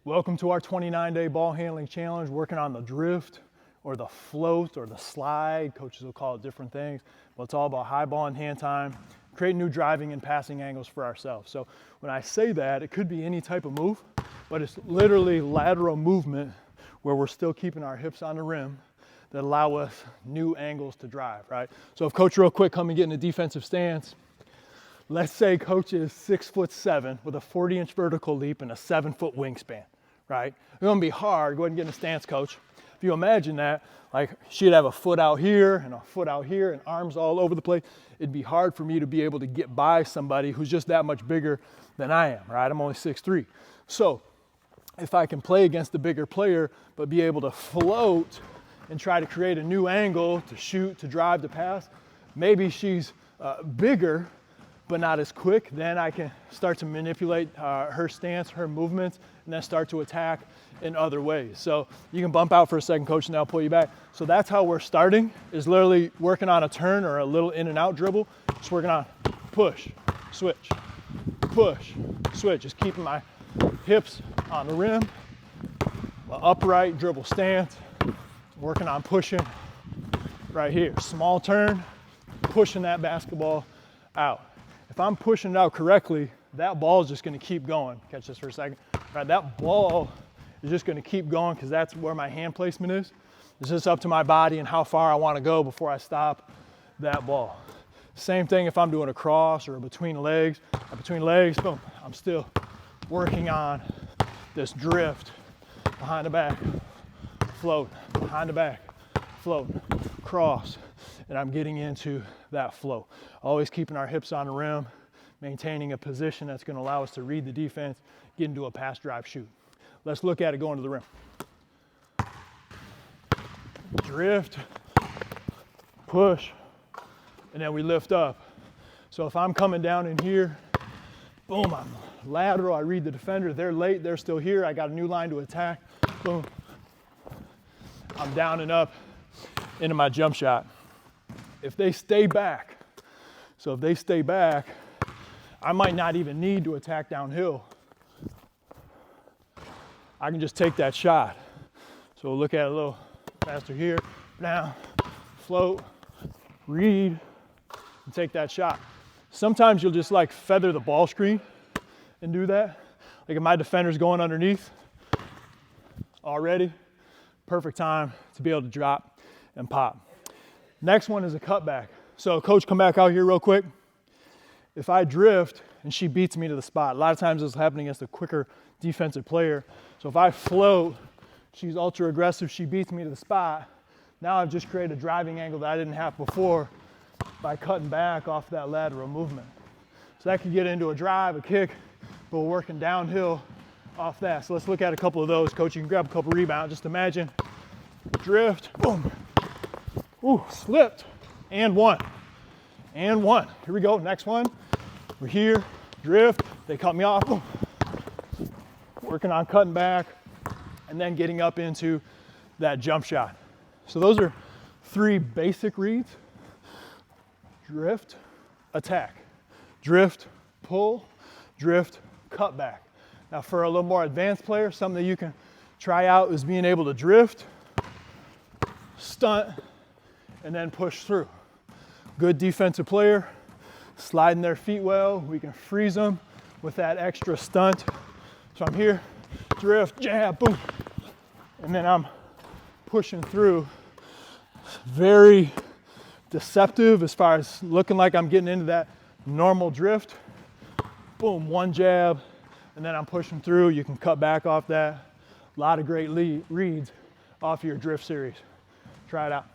Welcome to our 29-day ball handling challenge, working on the drift or the float or the slide. Coaches will call it different things, but it's all about high ball and hand time, creating new driving and passing angles for ourselves. So when I say that, it could be any type of move, but it's literally lateral movement where we're still keeping our hips on the rim that allow us new angles to drive, right? So if coach real quick come and get in a defensive stance, let's say coach is 6'7" with a 40-inch vertical leap and a 7-foot wingspan, right? It's gonna be hard. Go ahead and get in a stance, coach. If you imagine that, like she'd have a foot out here and a foot out here and arms all over the place, it'd be hard for me to be able to get by somebody who's just that much bigger than I am, right? I'm only 6'3". So if I can play against the bigger player, but be able to float and try to create a new angle to shoot, to drive, to pass, maybe she's bigger, but not as quick, then I can start to manipulate her stance, her movements, and then start to attack in other ways. So you can bump out for a second, coach, and I'll pull you back. So that's how we're starting, is literally working on a turn or a little in and out dribble. Just working on push, switch, push, switch. Just keeping my hips on the rim, my upright dribble stance, working on pushing right here. Small turn, pushing that basketball out. If I'm pushing it out correctly, that ball is just going to keep going. Catch this for a second. Right, that ball is just going to keep going because that's where my hand placement is. It's just up to my body and how far I want to go before I stop that ball. Same thing if I'm doing a cross or between legs. Between legs, boom, I'm still working on this drift, behind the back, float, behind the back, float, cross, and I'm getting into that flow. Always keeping our hips on the rim, maintaining a position that's going to allow us to read the defense, get into a pass, drive, shoot. Let's look at it going to the rim. Drift, push, and then we lift up. So if I'm coming down in here, boom, I'm lateral, I read the defender, they're late, they're still here, I got a new line to attack, boom. I'm down and up into my jump shot. If they stay back, so if they stay back, I might not even need to attack downhill. I can just take that shot. So we'll look at it a little faster here, down, float, read, and take that shot. Sometimes you'll just like feather the ball screen and do that. Like if my defender's going underneath already, perfect time to be able to drop and pop. Next one is a cutback. So coach, come back out here real quick. If I drift and she beats me to the spot, a lot of times this is happening against a quicker defensive player. So if I float, she's ultra aggressive, she beats me to the spot. Now I've just created a driving angle that I didn't have before by cutting back off that lateral movement. So that could get into a drive, a kick, but we're working downhill off that. So let's look at a couple of those. Coach, you can grab a couple rebounds. Just imagine, drift, boom. Ooh, slipped, and one, and one. Here we go, next one. We're here, drift, they cut me off, boom. Working on cutting back, and then getting up into that jump shot. So those are three basic reads. Drift, attack. Drift, pull, drift, cut back. Now for a little more advanced player, something that you can try out is being able to drift, stunt, and then push through. Good defensive player, sliding their feet well. We can freeze them with that extra stunt. So I'm here, drift, jab, boom. And then I'm pushing through. Very deceptive as far as looking like I'm getting into that normal drift. Boom, one jab, and then I'm pushing through. You can cut back off that. A lot of great reads off your drift series. Try it out.